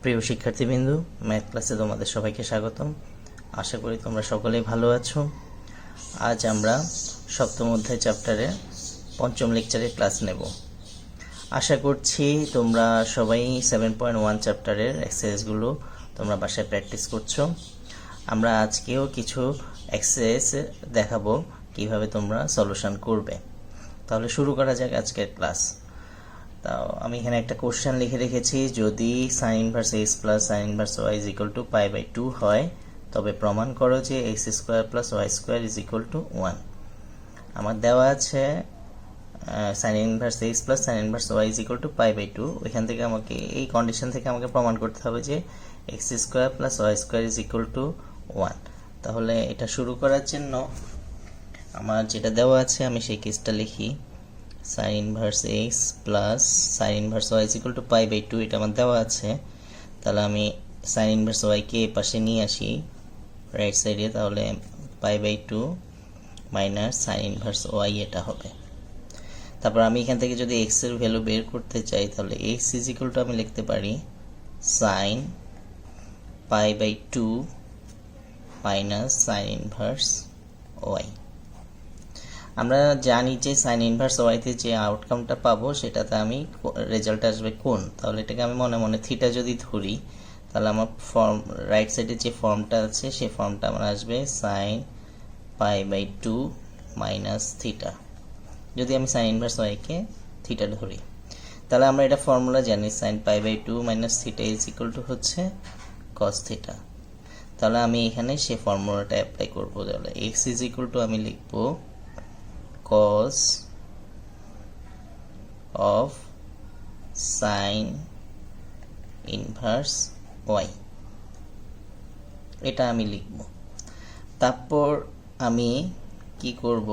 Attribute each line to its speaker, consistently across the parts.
Speaker 1: প্রিয় শিক্ষার্থীবৃন্দ, ম্যাথ ক্লাসে তোমাদের সবাইকে স্বাগতম। আশা করি তোমরা সকলেই ভালো আছো। আজ আমরা সপ্তম অধ্যায় চ্যাপ্টারে পঞ্চম লেকচারের ক্লাস নেব। আশা করছি তোমরা সবাই 7.1 চ্যাপ্টারের এক্সারসাইজগুলো তোমরা বাসায় প্র্যাকটিস করছো। আমরা আজকেও কিছু এক্সারসাইজ দেখাবো কিভাবে তোমরা সলিউশন করবে। তাহলে শুরু করা যাক আজকের ক্লাস। তাও আমি এখানে একটা কোশ্চেন লিখে রেখেছি, যদি sin inverse x plus sin inverse y is equal to π/2 হয় তবে প্রমাণ করো যে x square plus y square is equal to 1। আমার দেওয়া আছে sin inverse x plus sin inverse y is equal to π/2। ওইখান থেকে আমাকে এই কন্ডিশন থেকে আমাকে প্রমাণ করতে হবে যে x square plus y square is equal to 1। তাহলে এটা শুরু করার জন্য আমার যেটা দেওয়া আছে আমি সেই কেসটা লিখি। sin inverse x plus sin inverse y is equal to π/2, এটা আমার দেওয়া আছে। তাহলে আমি sin ইনভার্স y কে পাশে নিয়ে আসি রাইট সাইডে, তাহলে π/2 মাইনাস sin ইনভার্স y এটা হবে। তারপর আমি এখান থেকে যদি x এর ভ্যালু বের করতে চাই তাহলে x ইজ ইকুয়াল টু আমি লিখতে পারি sin π/2 minus sin inverse y। আমরা জানি যে sin ইনভার্স y তে যে আউটকামটা পাবো সেটাতে আমি রেজাল্ট আসবে কোণ। তাহলে এটাকে আমি মনে মনে থিটা যদি ধরি তাহলে আমার ফর্ম রাইট সাইডে যে ফর্মটা আছে সেই ফর্মটা আমার আসবে sin π/2 মাইনাস থিটা। যদি আমি sin ইনভার্স y কে থিটা ধরি তাহলে আমরা এটা ফর্মুলা জানি, sin π/2 minus theta is equal to হচ্ছে cos থিটা। তাহলে আমি এখানে সেই ফর্মুলাটা অ্যাপ্লাই করব। তাহলে x ইজ ইকুয়াল টু আমি লিখবো cos of sin inverse y, এটা আমি লিখব। তারপর আমি কি করব,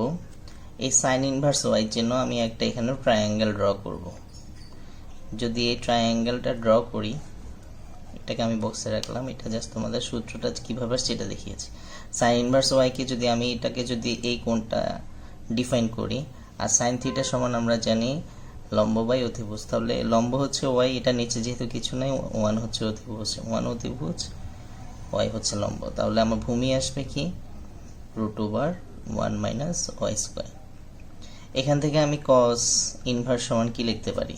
Speaker 1: এই sin ইনভার্স y এর জন্য আমি একটা এখানে ট্রায়াঙ্গেল ড্র করব। যদি এই ট্রায়াঙ্গেলটা ড্র করি, এটাকে আমি বক্সে রাখলাম, এটা জাস্ট তোমাদের সূত্রটা কিভাবে সেটা দেখিয়েছি। sin ইনভার্স y কে যদি আমি এটাকে যদি এই কোণটা ডিফাইন করি, আর sin থিটা সমান আমরা জানি লম্ব বাই অতিভুজ। তাহলে লম্ব হচ্ছে y, এটা নিচে যেহেতু কিছু নাই, 1 হচ্ছে অতিভুজ, 1 অতিভুজ, y হচ্ছে লম্ব। তাহলে আমার ভূমি আসবে কি √1 মাইনাস y স্কোয়ার। এখান থেকে আমি cos ইনভার্স সমান কি লিখতে পারি,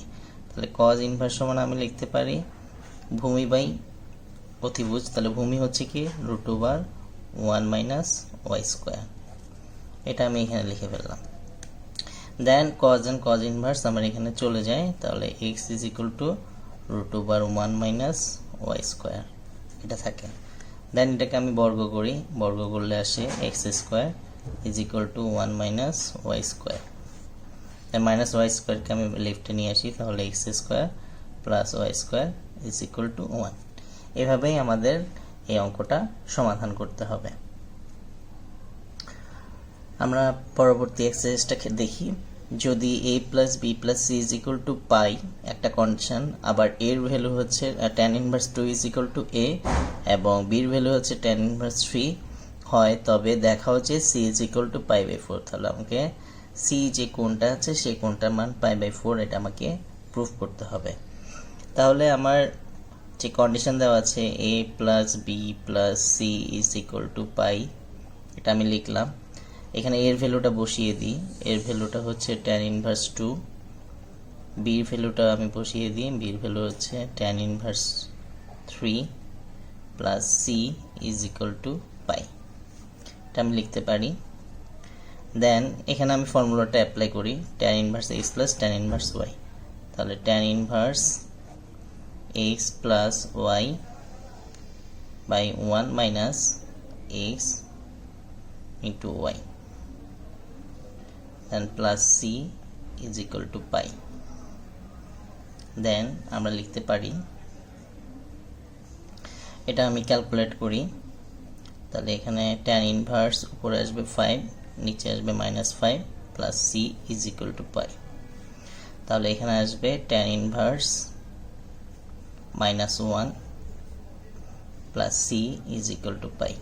Speaker 1: তাহলে cos ইনভার্স সমান আমি লিখতে পারি ভূমি বাই অতিভুজ। তাহলে ভূমি হচ্ছে কি √1 মাইনাস y স্কোয়ার, এটা আমি এখানে লিখে ফেললাম। দেন cos and cos ইনভার্স আমার এখানে চলে যায়, তাহলে x is equal to √1 minus y square এটা থাকে। দেন এটাকে আমি বর্গ করি, বর্গ করলে আসে x square is equal to 1 minus y square. Minus y স্কোয়ারকে আমি লেফটে নিয়ে আসি, তাহলে x square plus y square is equal to 1। এভাবেই আমাদের এই অঙ্কটা সমাধান করতে হবে। আমরা পরবর্তী এক্সারসাইজটাকে দেখি। যদি a plus b plus c is equal to pi একটা কন্ডিশন, আবার এর ভ্যালু হচ্ছে tan inverse 2 is equal to a এবং বির ভ্যালু হচ্ছে tan ইনভার্স 3 হয়, তবে দেখাও যে c ইজ ইকুয়াল টু π/4। তাহলে আমাকে c যে কোণটা আছে সেই কোণটার মান π/4, এটা আমাকে প্রুফ করতে হবে। তাহলে আমার যে কন্ডিশন দেওয়া আছে a plus b plus c is equal to pi, এটা আমি লিখলাম। এখানে এর ভ্যালুটা বসিয়ে দিই, এর ভ্যালুটা হচ্ছে tan ইনভার্স 2, বির ভ্যালুটা আমি বসিয়ে দিই, বির ভ্যালু হচ্ছে tan inverse 3 plus c is equal to pi, এটা আমি লিখতে পারি। দেন এখানে আমি ফর্মুলাটা অ্যাপ্লাই করি, tan inverse x plus tan inverse y। তাহলে tan inverse x plus y by 1 minus x into y and plus c is equal to pi। Then আমরা লিখতে পারি, এটা আমি ক্যালকুলেট করি, তাহলে এখানে tan ইনভার্স উপরে আসবে 5, নিচে আসবে -5 plus c is equal to pi। তাহলে এখানে আসবে tan inverse -1 plus c is equal to pi।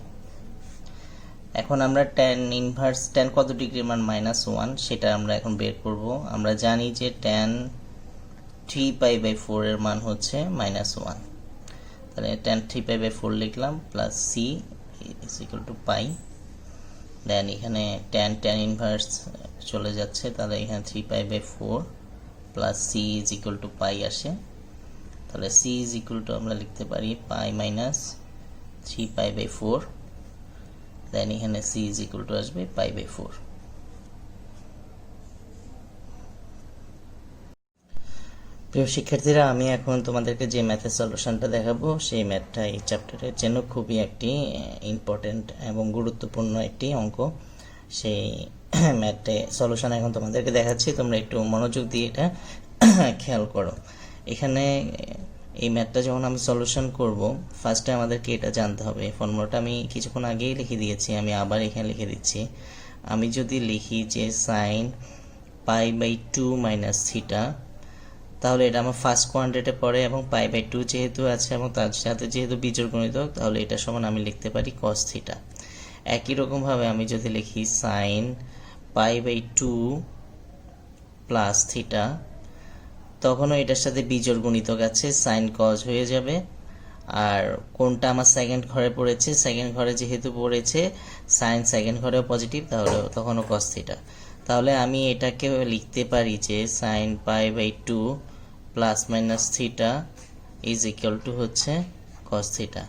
Speaker 1: এখন আমরা tan ইনভার্স, tan কত ডিগ্রির মান -1 সেটা আমরা এখন বের করব। আমরা জানি যে tan 3π/4 এর মান হচ্ছে -1। তাহলে tan 3π/4 লিখলাম plus C is equal to pi. Then এখানে tan ইনভার্স চলে যাচ্ছে, তাহলে এখানে 3π/4 plus C is equal to pi আসে। তাহলে সি ইজ ইকুয়াল টু আমরা লিখতে পারি পাই মাইনাস 3π/4। দেন এখানে সি ইজ ইকুয়াল টু আসবে π/4। প্রিয় শিক্ষার্থীরা, আমি এখন তোমাদেরকে যে ম্যাথের সলিউশনটা দেখাবো সেই ম্যাথটা এই চ্যাপ্টারের জন্য খুবই একটি ইম্পর্টেন্ট এবং গুরুত্বপূর্ণ একটি অঙ্ক। সেই ম্যাথে সলিউশন এখন তোমাদেরকে দেখাচ্ছি, তোমরা একটু মনোযোগ দিয়ে এটা খেয়াল করো। এখানে এই ম্যাথটা যখন আমি সলিউশন করব, ফার্স্টে আমাদেরকে এটা জানতে হবে। ফর্মুলাটা আমি কিছুক্ষণ আগেই লিখে দিয়েছি, আমি আবার এখানে লিখে দিচ্ছি। আমি যদি লিখি যে সাইন π/2 মাইনাস থিটা, তাহলে এটা আমার ফার্স্ট কোয়াড্রেন্টে পড়ে এবং π/2 যেহেতু আছে এবং তার সাথে যেহেতু বিজোড় গণিতক, তাহলে এটা সমান আমি লিখতে পারি cos থিটা। একই রকমভাবে আমি যদি লিখি সাইন π/2 প্লাস থিটা, তখনও এটার সাথে বিজোড় গণিতক আছে, সাইন কজ হয়ে যাবে। আর কোনটা আমার সেকেন্ড ঘরে পড়েছে, সেকেন্ড ঘরে যেহেতু পড়েছে সাইন সেকেন্ড ঘরেও পজিটিভ, তাহলে তখনও cos থিটা। তাহলে আমি এটাকে লিখতে পারি যে sine π/2 plus minus theta is equal to হচ্ছে cos থিটা।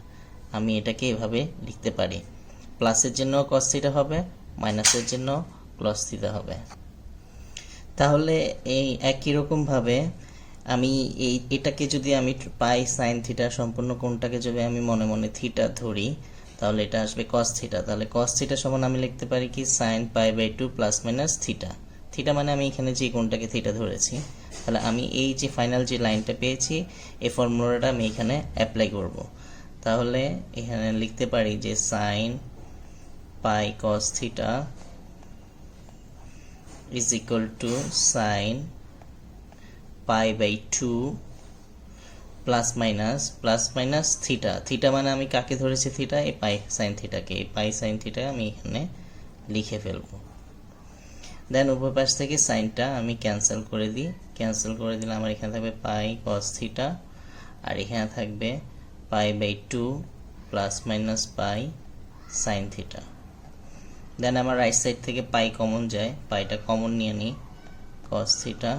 Speaker 1: আমি এটাকে এভাবে লিখতে পারি। প্লাসের জন্য cos থিটা হবে, মাইনাসের জন্য cos থিটা হবে। তাহলে এই একই রকমভাবে আমি এটাকে যদি আমি পাই সাইন থিটা সম্পূর্ণ কোণটাকে যদি আমি মনে মনে থিটা ধরি, তাহলে এটা আসবে cos থিটা। তাহলে cos থিটা সমান আমি লিখতে পারি কি sine π/2 plus minus theta. Theta মানে আমি এখানে যে কোণটাকে থিটা ধরেছি। তাহলে আমি এই যে ফাইনাল যে লাইনটা পেয়েছি, এই ফর্মুলাটা আমি এখানে অ্যাপ্লাই করব। তাহলে এখানে লিখতে পারি যে sine pi cos theta is equal to sin π/2 plus minus theta. Theta মানে আমি কাকে ধরেছি থিটা, এই পাই সাইন থিটাকে। এই পাই সাইন থিটা আমি এখানে লিখে ফেলবো। দেন উপর পাশ থেকে সাইনটা আমি ক্যান্সেল করে দিই। ক্যান্সেল করে দিলে আমার এখানে থাকবে পাই cos থিটা, আর এখানে থাকবে π/2 plus minus pi sine theta. Then আমার রাইট সাইড থেকে পাই কমন যায়, পাইটা কমন নিয়ে নিই, cos থিটা।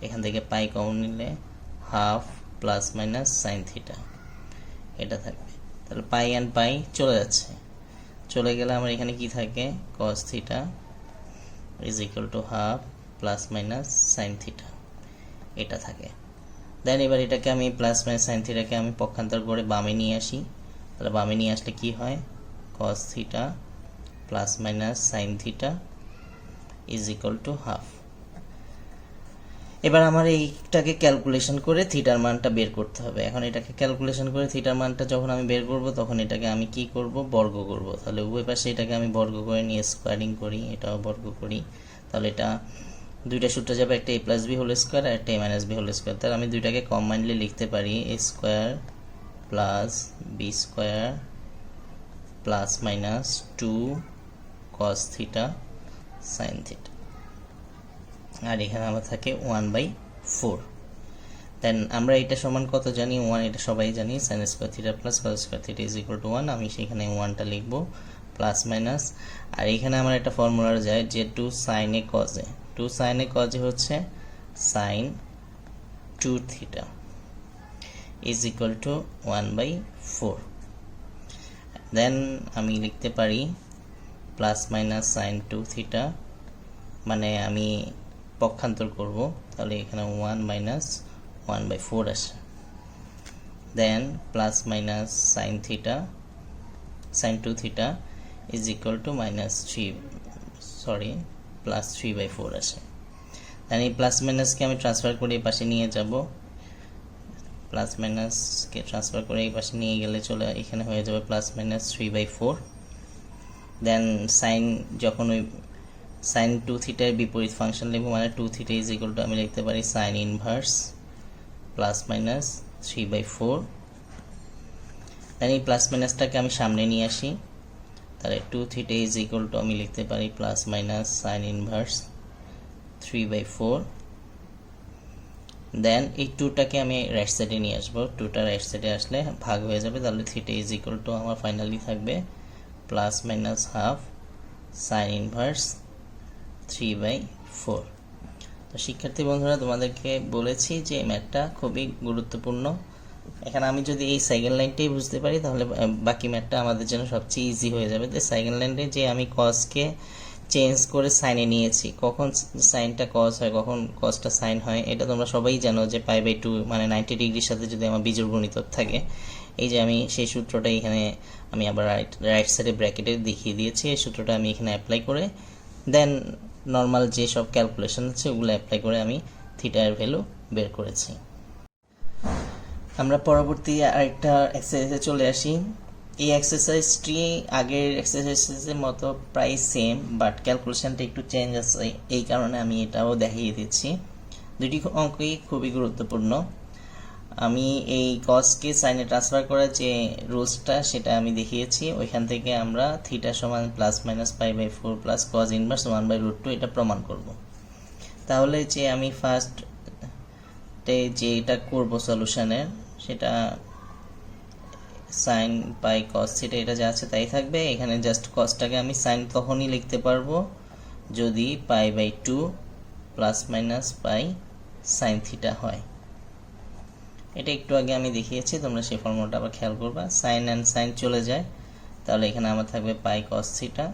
Speaker 1: এখান থেকে পাই কমন নিলে half plus minus sine theta এটা থাকবে। তাহলে পাই অ্যান্ড পাই চলে যাচ্ছে, চলে গেলে আমার এখানে কি থাকে cos theta is equal to half plus minus sine theta এটা থাকে। দেন এবার এটাকে আমি প্লাস মাইনাস সাইন থিটাকে আমি পক্ষান্তর করে বামে নিয়ে আসি। তাহলে বামে নিয়ে আসলে কি হয়, cos theta plus minus sine theta is equal to half. এবার আমার এইটাকে ক্যালকুলেশন করে থিটার মানটা বের করতে হবে। এখন এটাকে ক্যালকুলেশন করে থিটার মানটা যখন আমি বের করব, তখন এটাকে আমি কি করব, বর্গ করব। তাহলে উভয় পাশে এটাকে আমি বর্গ করে নিয়ে স্কোয়ারিং করি, এটাও বর্গ করি। তাহলে এটা দুইটা সূত্র যাবে, একটা a plus B whole square আর একটা a minus B whole square. তাহলে আমি দুইটাকে কম্বাইনলি লিখতে পারি a square plus B square plus minus 2 cos theta sine theta, আর এখানে আমার থাকে 1/4। দেন আমরা এটা সমান কত জানি, 1, এটা সবাই জানি, sign square theta plus cos square theta is equal to 1। আমি সেখানে 1টা লিখব প্লাস মাইনাস, আর এখানে আমার একটা ফর্মুলা যায় যে 2 sin a cos a, 2 sin a cos a হচ্ছে sine 2 theta is equal to 1/4। Then আমি লিখতে পারি প্লাস মাইনাস সাইন 2 থিটা, মানে আমি পক্ষান্তর করব, তাহলে এখানে 1 মাইনাস 1/4 আসে। Then plus minus sine theta sine 2 theta is equal to plus 3/4 আসে। দেন এই প্লাস মাইনাসকে আমি ট্রান্সফার করে এই পাশে নিয়ে যাব, প্লাস মাইনাসকে ট্রান্সফার করে এই পাশে নিয়ে গেলে চলে এখানে হয়ে যাবে প্লাস মাইনাস 3/4। দেন সাইন যখন ওই সাইন 2 থিটার বিপরীত ফাংশন লিখব, মানে 2 থিটা ইজ ইকুয়াল টু আমি লিখতে পারি সাইন ইনভার্স প্লাস মাইনাস 3/4। দেন এই প্লাস মাইনাসটাকে আমি সামনে নিয়ে আসি, তাহলে 2 থিটা ইজ ইকুয়াল টু আমি লিখতে পারি প্লাস মাইনাস সাইন ইনভার্স 3/4 দেন এই টুটাকে আমি রাইট সাইডে নিয়ে আসবো, টুটা রাইট সাইডে আসলে ভাগ হয়ে যাবে, তাহলে থিটা ইজ ইকুয়াল টু আমার ফাইনালি থাকবে plus minus half sign inverse 3/4। তো শিক্ষার্থী বন্ধুরা, তোমাদেরকে বলেছি যে ম্যাথটা খুবই গুরুত্বপূর্ণ। এখানে আমি যদি এই সেকেন্ড লাইনটাই বুঝতে পারি তাহলে বাকি ম্যাথটা আমাদের জন্য সবচেয়ে ইজি হয়ে যাবে। তো সেকেন্ড লাইনে যে আমি কসকে চেঞ্জ করে সাইনে নিয়েছি, কখন সাইনটা কস হয়, কখন কসটা সাইন হয়, এটা তোমরা সবাই জানো যে π/2 মানে 90 ডিগ্রির সাথে যদি আমার বিজোড় গুণিতক থাকে। এই যে আমি সেই সূত্রটা এখানে আমি আবার রাইট সাইডে ব্র্যাকেটে দেখিয়ে দিয়েছি, এই সূত্রটা আমি এখানে অ্যাপ্লাই করে দেন নর্মাল যে সব ক্যালকুলেশন আছে ওগুলো অ্যাপ্লাই করে আমি থিটার ভ্যালু বের করেছি। আমরা পরবর্তী আরেকটা এক্সারসাইজে চলে আসি। এই এক্সারসাইজটি আগের এক্সারসাইজের মতো প্রায় সেম, বাট ক্যালকুলেশনটা একটু চেঞ্জ আছে, এই কারণে আমি এটাও দেখিয়ে দিচ্ছি। দুটি অঙ্কই খুবই গুরুত্বপূর্ণ। আমি এই কসকে সাইনে ট্রান্সফার করার যে রুলসটা সেটা আমি দেখিয়েছি, ওইখান থেকে আমরা থিটা সমান plus minus π/4 plus cos inverse 1/√2 এটা প্রমাণ করব। তাহলে যে আমি ফার্স্টে যে এটা করব সলিউশনের, সেটা সাইন পাই কস থিটা এটা যা আছে তাই থাকবে। এখানে জাস্ট কসটাকে আমি সাইন তখনই লিখতে পারবো যদি π/2 plus minus pi sine theta হয়। এটা একটু আগে আমি দেখিয়েছি, তোমরা সেই ফর্মুলাটা আবার খেয়াল করবা। সাইন অ্যান্ড সাইন চলে যায়, তাহলে এখানে আমার থাকবে পাই কস থিটা,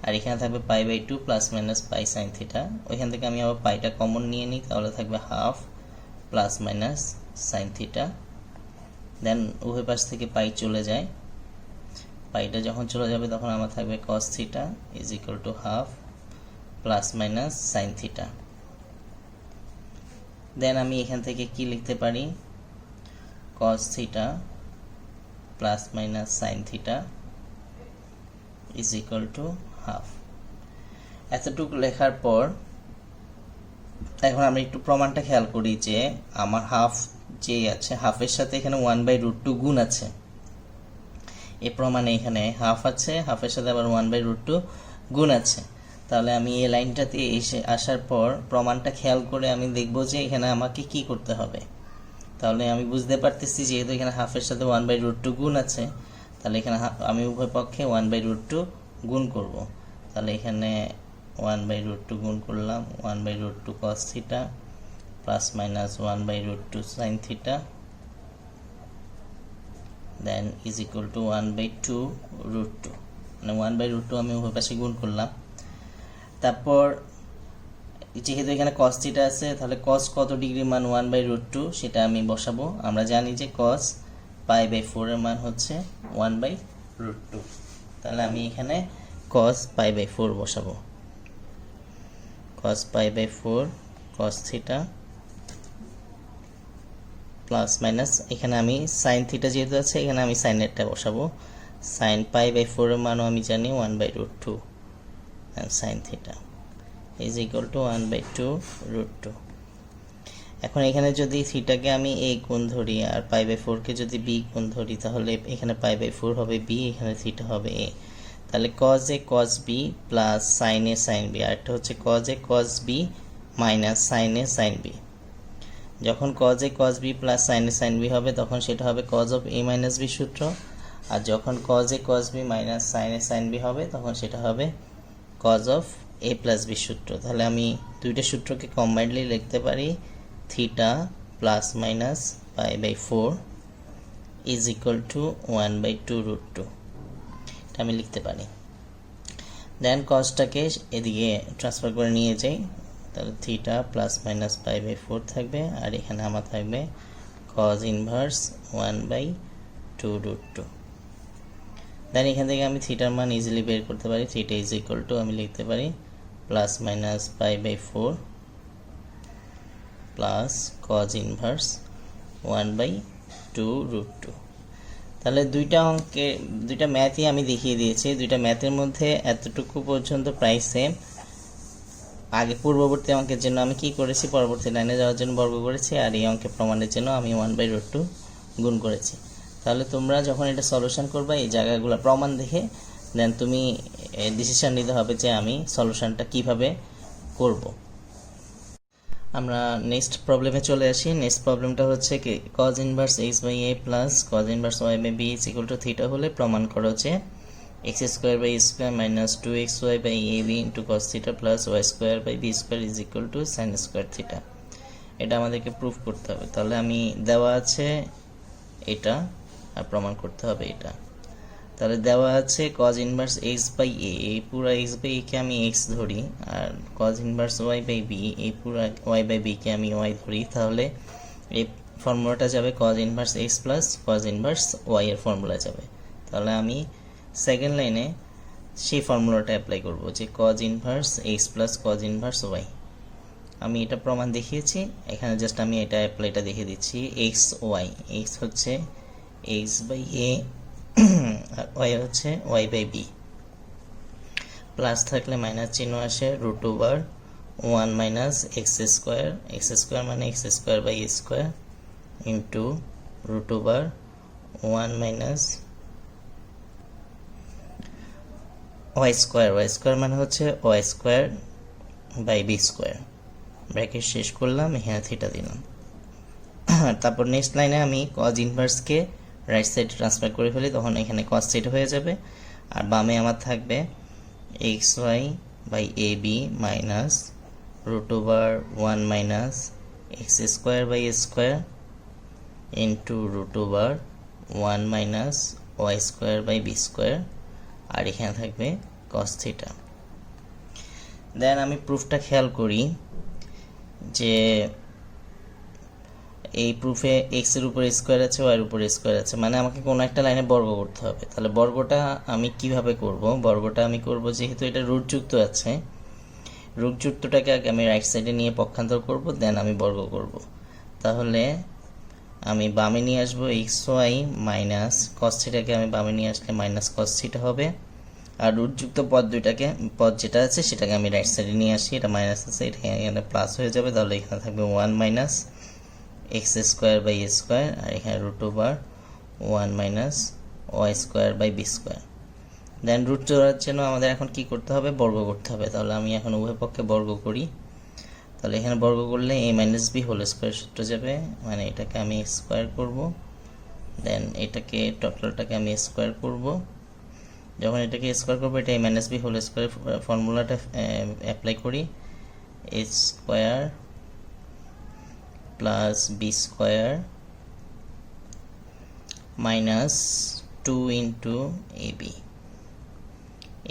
Speaker 1: আর এখানে থাকবে π/2 plus minus pi sine theta. ওইখান থেকে আমি আবার পাইটা কমন নিয়ে নিই, তাহলে থাকবে half plus minus sine theta. Then উভয় পাশ থেকে পাই চলে যায়, পাইটা যখন চলে যাবে তখন আমার থাকবে cos theta is equal to half plus minus sine theta. Then আমি এখান থেকে কি লিখতে পারি, cos theta plus minus sine theta is equal to half. এতটুকু লেখার পর এখন আমরা একটু প্রমাণটা খেয়াল করি যে আমার হাফ যে আছে, হাফের সাথে এখানে 1/√2 গুণ আছে। এই প্রমাণে এখানে হাফ আছে, হাফের সাথে আবার 1/√2 গুণ আছে। তাহলে আমি এই লাইনটাতে এসে আসার পর প্রমাণটা খেয়াল করে আমি দেখব যে এখানে আমাকে কি করতে হবে। তাহলে আমি বুঝতে পারতেছি যেহেতু এখানে হাফের সাথে 1/√2 গুণ আছে, তাহলে এখানে আমি উভয় পক্ষে 1/√2 গুণ করব। তাহলে এখানে 1/√2 গুণ করলাম, 1/√2 cos theta plus minus 1/√2 sin theta then is equal to 1/2√2, মানে 1/√2 আমি উভয় পাশে গুণ করলাম। তারপর যেহেতু এখানে cos থিটা আছে, তাহলে cos কত ডিগ্রি মান 1/√2 সেটা আমি বসাবো। আমরা জানি যে cos π/4 এর মান হচ্ছে 1/√2, তাহলে আমি এখানে cos π/4 বসাবো। cos π/4 cos theta plus minus এখানে আমি sin থিটা যেহেতু আছে এখানে আমি সাইনেরটা বসাবো। sin π/4 এর মানও আমি জানি 1/√2 and sin theta is equal to 1/2√2। এখন এখানে যদি থিটাকে আমি a কোণ ধরি আর π/4 কে যদি b কোণ ধরি, তাহলে এখানে π/4 হবে b, এখানে থিটা হবে a। তাহলে cos a cos b plus sin a sin b, আর একটা হচ্ছে cos a cos b minus sin a sin b। যখন cos a cos b plus sin a sin b হবে তখন সেটা হবে cos of a minus b সূত্র, আর যখন cos a cos b minus sin a sin b হবে তখন সেটা হবে cos of a plus b সূত্র। তাহলে আমি দুইটা সূত্রকে কম্বাইন্ডলি লিখতে পারি theta plus minus π/4 is equal to 1/2√2, এটা আমি লিখতে পারি। দেন কসটাকে এদিকে ট্রান্সফার করে নিয়ে যাই, তাহলে থিটা প্লাস মাইনাস π/4 থাকবে, আর এখানে আমার থাকবে cos ইনভার্স 1/2√2। দেন এখান থেকে আমি থিটার মান ইজিলি বের করতে পারি। থিটা ইজ ইকুয়াল টু আমি লিখতে পারি plus minus π/4 plus cos inverse 1/2√2। তাহলে দুইটা ম্যাথই আমি দেখিয়ে দিয়েছি। দুইটা ম্যাথের মধ্যে এতটুকু পর্যন্ত প্রায় সেম। আগে পূর্ববর্তী অঙ্কের জন্য আমি কি করেছি, পরবর্তী লাইনে যাওয়ার জন্য বর্গ করেছি, আর এই অঙ্কের প্রমাণের জন্য আমি 1/√2 গুণ করেছি। তাহলে তোমরা যখন এটা সলিউশন করবে এই জায়গাগুলো প্রমাণ দেখে দেন তুমি ডিসিশন নিতে হবে যে আমি সলিউশনটা কিভাবে করব। আমরা নেক্সট প্রবলেমে চলে আসি। নেক্সট প্রবলেমটা হচ্ছে কি cos inverse x by a plus cos inverse y by b is equal to theta হলে প্রমাণ করো যে x square by square minus 2xy by ab into cos theta plus y square by b square is equal to sine square theta. এটা আমাদেরকে proof করতে হবে। তাহলে আমি দেওয়া আছে এটা আর প্রমাণ করতে হবে এটা। তাহলে দেওয়া আছে cos inverse x by a, এই পুরো x বাই a কে আমি x ধরি, আর cos inverse y by b, এই পুরো y বাই b কে আমি y ধরি। তাহলে এই ফর্মুলাটা যাবে cos inverse x plus cos inverse y এর ফর্মুলা যাবে। তাহলে আমি সেকেন্ড লাইনে সেই ফর্মুলাটা অ্যাপ্লাই করব যে cos inverse x plus cos inverse y। আমি এটা প্রমাণ দেখিয়েছি, এখানে জাস্ট আমি এটা অ্যাপ্লাইটা দেখিয়ে দিচ্ছি। x হচ্ছে x বাই a আর y হচ্ছে y বাই b, প্লাস থাকলে মাইনাস চিহ্ন আসে, root over 1 minus X square মানে X square by square into root over 1 minus y square মানে হচ্ছে y square by B square. Bracket শেষ করলাম, এখানে থিটা দিলাম। তারপর নেক্সট লাইনে আমি cos ইনভার্সকে রাইট সাইড ট্রান্সফার করে ফেলি, তখন এখানে cos থিটা হয়ে যাবে। আর বামে আমার থাকবে xy by ab minus root over 1 minus X square by square into root over 1 minus y square by B square, আর এখানে থাকবে cos থিটা। দেন আমি প্রুফটা খেয়াল করি যে এই প্রুফে এক্স এর উপরে স্কোয়ার আছে, ওয়াই এর উপরে স্কোয়ার আছে, মানে আমাকে কোনো একটা লাইনে বর্গ করতে হবে। তাহলে বর্গটা আমি কিভাবে করব? বর্গটা আমি করব, যেহেতু এটা রুটযুক্ত আছে, রুটযুক্তটাকে আগে আমি রাইট সাইডে নিয়ে পক্ষান্তর করব, দেন আমি বর্গ করব। তাহলে আমি বামে নিয়ে আসবো এক্স ওয়াই মাইনাস কস থিটাকে আমি বামে নিয়ে আসলে মাইনাস কস থিটা হবে, আর রুটযুক্ত পদ যেটা আছে সেটাকে আমি রাইট সাইডে নিয়ে আসি, এটা মাইনাস আছে, এটা এখানে প্লাস হয়ে যাবে। তাহলে এখানে থাকবে 1 minus X square by square, আর এখানে root over 1 minus Y square by B square. Then root ধরার জন্য আমাদের এখন কি করতে হবে? বর্গ করতে হবে। তাহলে আমি এখন উভয় পক্ষে বর্গ করি। তাহলে এখানে বর্গ করলে a minus B whole square সূত্র যাবে, মানে এটাকে আমি স্কোয়ার করব, দেন এটাকে টোটালটাকে আমি স্কোয়ার করব। যখন এটাকে স্কোয়ার করবো, এটা a minus B whole square ফর্মুলাটা অ্যাপ্লাই করি, a square plus B square minus 2 into A B,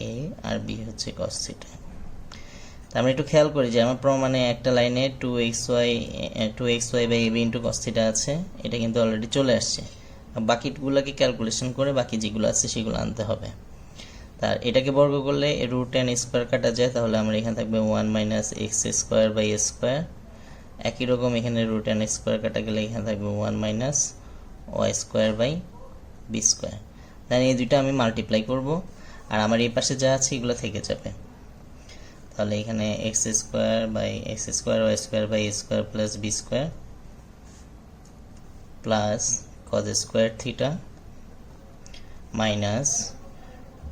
Speaker 1: A আর বি হচ্ছে cos থিটা। আমরা একটু খেয়াল করি যে আমার প্রমাণে একটা লাইনে 2xy by ab into cos theta আছে, এটা কিন্তু অলরেডি চলে আসছে। বাকিগুলোকে ক্যালকুলেশন করে বাকি যেগুলো আছে সেগুলো আনতে হবে। তার এটাকে বর্গ করলে রুট এন স্কোয়ার কাটা যায়, তাহলে আমরা এখানে থাকবে 1 minus X square by square. একই রকম এখানে রুট এন স্কোয়ার কাটা গেলে এখানে থাকবে 1 minus Y square by B square. Then এই দুইটা আমি মাল্টিপ্লাই করব, আর আমার এই পাশে যা আছে এগুলো থেকে যাবে। তাহলে এখানে X square by X square Y square by square plus B square plus cos square theta minus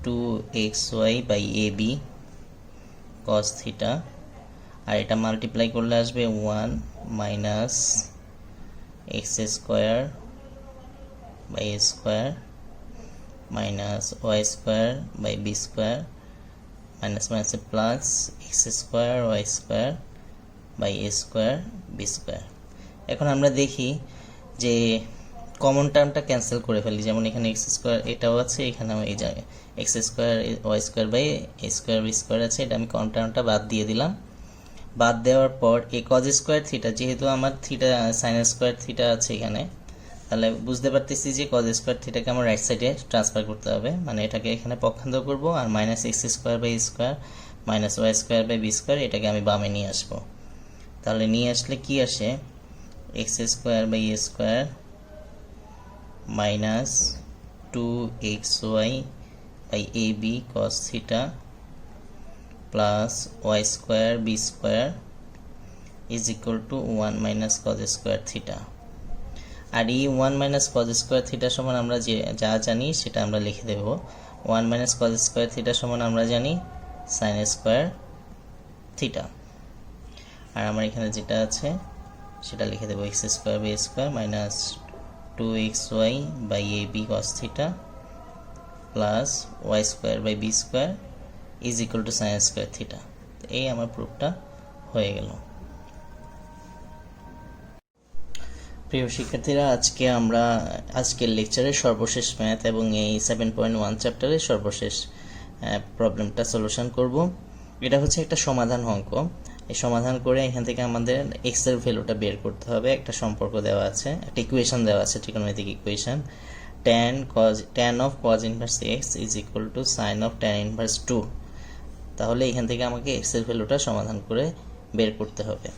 Speaker 1: 2xy by A B cos theta, আর এটা মাল্টিপ্লাই করলে আসবে 1 minus X square by square minus Y square by B square minus মাইনাসে plus X square Y square by A square B square. এখন আমরা দেখি যে common টার্মটা cancel করে ফেলি, যেমন এখানে এক্স স্কোয়ার এটাও আছে, এখানে এই জায়গায় X square Y square by A square B square আছে, এটা আমি কমন টার্মটা বাদ দিয়ে দিলাম। বাদ দেওয়ার পর এই কজ স্কোয়ার থিটা, যেহেতু আমার থিটা সাইন স্কোয়ার থিটা আছে এখানে, তাহলে বুঝতে পারতেছি যে কজ স্কোয়ার থিটাকে আমার রাইট সাইডে ট্রান্সফার করতে হবে, মানে এটাকে এখানে পক্ষান্তর করব, আর minus X square by square minus Y square by B square এটাকে আমি বামে নিয়ে আসবো। তাহলে নিয়ে আসলে কি আসে? X square by A square minus 2xy by A B cos theta plus Y square B square is equal to 1 minus cos square theta. আর এই 1 মাইনাস কজ স্কোয়ার থিটা সমান আমরা যা জানি সেটা আমরা লিখে দেব। 1 মাইনাস কজ স্কোয়ার থিটা সমান আমরা জানি সাইন স্কোয়ার থিটা। আর আমার এখানে যেটা আছে সেটা লিখে দেবো X square B square minus 2xy by A B cos theta plus Y square by B square is equal to sine square theta. এই আমার প্রুফটা হয়ে গেল। প্রিয় শিক্ষার্থীরা, আজকের লেকচারের সর্বশেষ ম্যাথ এবং এই 7.1 চ্যাপ্টারের সর্বশেষ প্রবলেমটা সলিউশন করব। এটা হচ্ছে একটা সমাধান অঙ্ক। এই সমাধান করে এখান থেকে আমাদের এক্স এর ভ্যালুটা বের করতে হবে। একটা সম্পর্ক দেওয়া আছে, একটা ইকুয়েশন দেওয়া আছে, trigonometric equation tan of cos inverse x is equal to sin of tan inverse 2। তাহলে এখান থেকে আমাকে এক্স এর ভ্যালুটা সমাধান করে বের করতে হবে।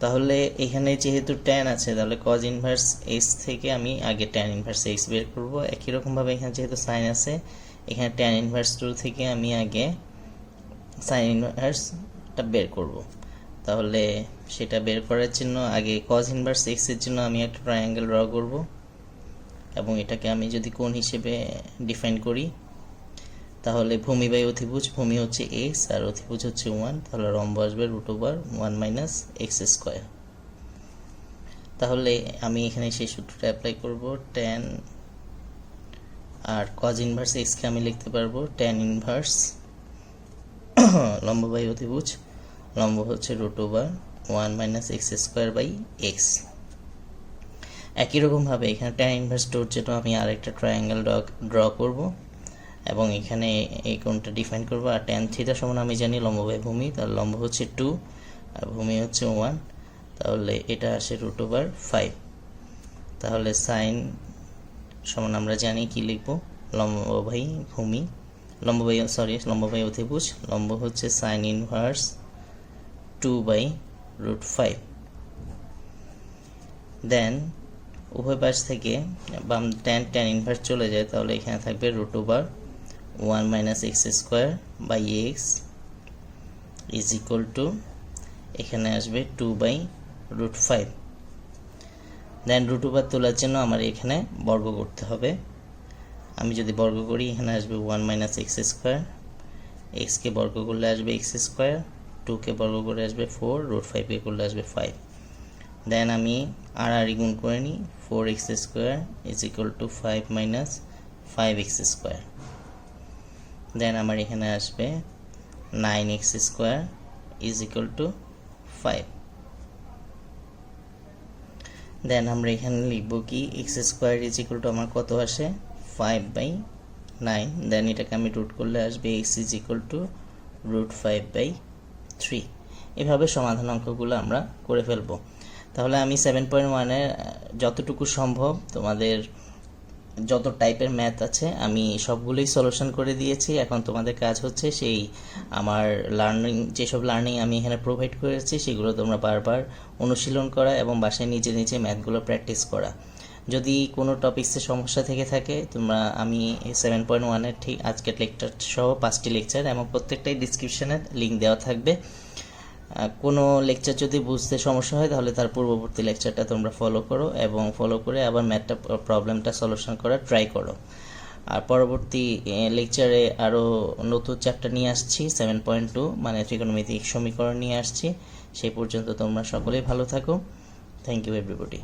Speaker 1: তাহলে এখানে যেহেতু tan আছে, তাহলে cos ইনভার্স x থেকে আমি আগে tan ইনভার্স x বের করব। একই রকমভাবে এখানে যেহেতু sin আছে, এখানে tan ইনভার্স 2 থেকে আমি আগে sin ইনভার্সটা বের করব। তাহলে সেটা বের করার জন্য আগে cos ইনভার্স x এর জন্য আমি একটা ট্রায়াঙ্গেল ড্র করব এবং এটাকে আমি যদি কোণ হিসেবে ডিফাইন করি, তাহলে ভূমি বাই অতিভুজ, ভূমি হচ্ছে x আর অতিভুজ হচ্ছে 1, তাহলে লম্ব আসবে √1 মাইনাস এক্স স্কোয়ার। তাহলে আমি এখানে সেই সূত্রটা অ্যাপ্লাই করব। tan আর cos ইনভার্স x কে আমি লিখতে পারবো tan ইনভার্স লম্ব বাই অতিভুজ, লম্ব হচ্ছে √1 minus X square by x। একই রকমভাবে এখানে tan ইনভার্স 2 এর জন্য আমি আরেকটা ট্রায়াঙ্গেল ড্র করব এবং এখানে এই কোণটা ডিফাইন করব। আর tan থিটা সমান আমি জানি লম্ব বাই ভূমি, তাহলে লম্ব হচ্ছে 2 আর ভূমি হচ্ছে 1, তাহলে এটা আসে √5। তাহলে সাইন সমান আমরা জানি কি লিখব, লম্ব বাই ভূমি, লম্ব বাই অতিভুজ, লম্ব হচ্ছে সাইন ইনভার্স 2/√5। দেন উভয় পাশ থেকে বাম tan ইনভার্স চলে যায়, তাহলে এখানে থাকবে √1 minus X square by X is equal to, এখানে আসবে 2/√5। দেন √1 তোলার জন্য আমার এখানে বর্গ করতে হবে। আমি যদি বর্গ করি, এখানে আসবে 1 মাইনাস এক্স স্কোয়ার, এক্সকে বর্গ করলে আসবে এক্স স্কোয়ার, 2কে বর্গ করে আসবে 4, √5কে করলে আসবে 5। দেন আমি আর গুণ করে নিই, 4x square is equal to 5 minus 5x square. Then আমার এখানে আসবে 9x square is equal to 5। Then আমরা এখানে লিখব কি, x square is equal to আমার কত আসে 5/9। দেন এটাকে আমি রুট করলে আসবে x ইজ ইকুয়াল টু √5/3। এভাবে সমাধান অঙ্কগুলো আমরা করে ফেলবো। তাহলে আমি 7.1 এর যতটুকু সম্ভব তোমাদের যত টাইপের ম্যাথ আছে আমি সবগুলোই সলিউশন করে দিয়েছি। এখন তোমাদের কাজ হচ্ছে সেই আমার যেসব লার্নিং আমি এখানে প্রোভাইড করেছি সেগুলো তোমরা বারবার অনুশীলন করা এবং বাসায় নিজে নিজে ম্যাথগুলো প্র্যাকটিস করা। যদি কোনো টপিক্সে সমস্যা থেকে থাকে, আমি 7.1 এর ঠিক আজকের লেকচার সহ 5টি লেকচার এবং প্রত্যেকটাই ডিসক্রিপশনে লিঙ্ক দেওয়া থাকবে। কোনো লেকচার যদি বুঝতে সমস্যা হয়, তাহলে তার পূর্ববর্তী লেকচারটা তোমরা ফলো করো এবং ফলো করে আবার ম্যাথটা প্রবলেমটা সলিউশন করার ট্রাই করো। আর পরবর্তী লেকচারে আরও নতুন চ্যাপ্টার নিয়ে আসছি, 7.2 মানে ত্রিকোণমিতিক সমীকরণ নিয়ে আসছি। সেই পর্যন্ত তোমরা সকলেই ভালো থাকো। Thank you everybody.